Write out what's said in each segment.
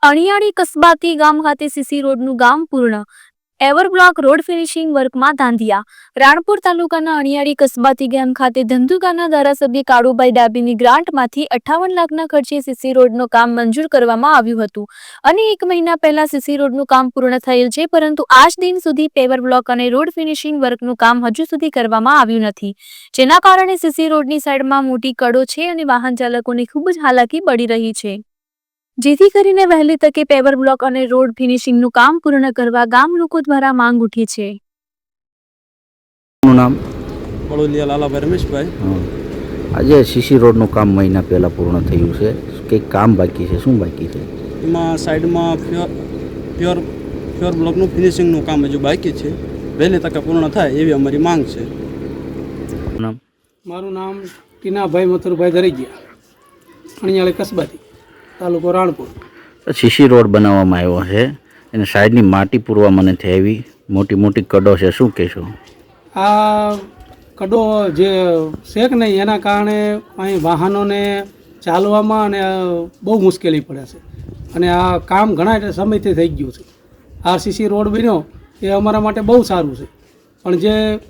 અણિયાળી કસ્બાતી ગામ ખાતે સીસી રોડનું ગામ પૂર્ણ એવરબ્લોક રોડ ફિનિશિંગ વર્કમાં ધાંધિયા. રાણપુર તાલુકાના અણિયાળી કસ્બાતી ગામ ખાતે ધંધુકાના ધારાસભ્ય કાળુભાઈ ડાભીની ગ્રાન્ટમાંથી 58 લાખના ખર્ચે સીસી રોડનું કામ મંજૂર કરવામાં આવ્યું હતું અને 1 મહિના પહેલા સીસી રોડનું કામ પૂર્ણ થયેલ છે, પરંતુ આજ દિન સુધી પેવર બ્લોક અને રોડ ફિનિશિંગ વર્કનું કામ હજુ સુધી કરવામાં આવ્યું નથી, જેના કારણે સીસી રોડની સાઈડમાં મોટી કડો છે અને વાહન ચાલકોને ખૂબ જ હાલાકી પડી રહી છે. જેથી કરીને વહેલી તકે પેવર બ્લોક અને રોડ ફિનિશિંગનું કામ પૂર્ણ કરવા ગામ લોકો દ્વારા માંગ ઉઠી છે. નામ બળોલિયા લાલાભાઈ રમેશભાઈ. આજે સીસી રોડનું કામ મહિના પહેલાં પૂર્ણ થયું છે. કંઈક કામ બાકી છે, શું બાકી છે? એમાં સાઈડમાં પ્યોર બ્લોકનું ફિનિશિંગનું કામ હજુ બાકી છે. વહેલી તકે પૂર્ણ થાય એવી અમારી માંગ છે. નામ મારું નામ ટીનાભાઈ મથુરભાઈ ધરેગિયા, અણિયાળી કસ્બાતી, તાલુકો રાણપુર. સીસી રોડ બનાવવામાં આવ્યો છે, એને સાઈડની માટી પૂરવા મને આવી મોટી મોટી કડો છે, શું કહેશો? આ કડો જે છે કે નહીં એના કારણે અહીં વાહનોને ચાલવામાં અને બહુ મુશ્કેલી પડે છે અને આ કામ ઘણા સમયથી થઈ ગયું છે. આરસીસી રોડ બન્યો એ અમારા માટે બહુ સારું છે,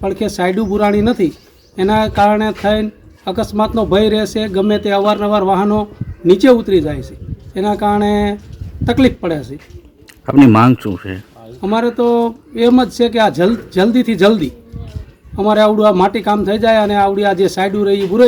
પણ કે સાઈડો પુરાણી નથી એના કારણે થઈને અકસ્માતનો ભય રહેશે. ગમે તે અવારનવાર વાહનો નીચે ઉતરી જાય છે, એના કારણે તકલીફ પડે છે. આપની માંગ શું છે? અમારે તો એમ જ છે કે આ જલ્દીથી જલ્દી અમારે આવડું આ માટી કામ થઈ જાય અને આવડી આ જે સાઈડો રહી એ પૂરાઈ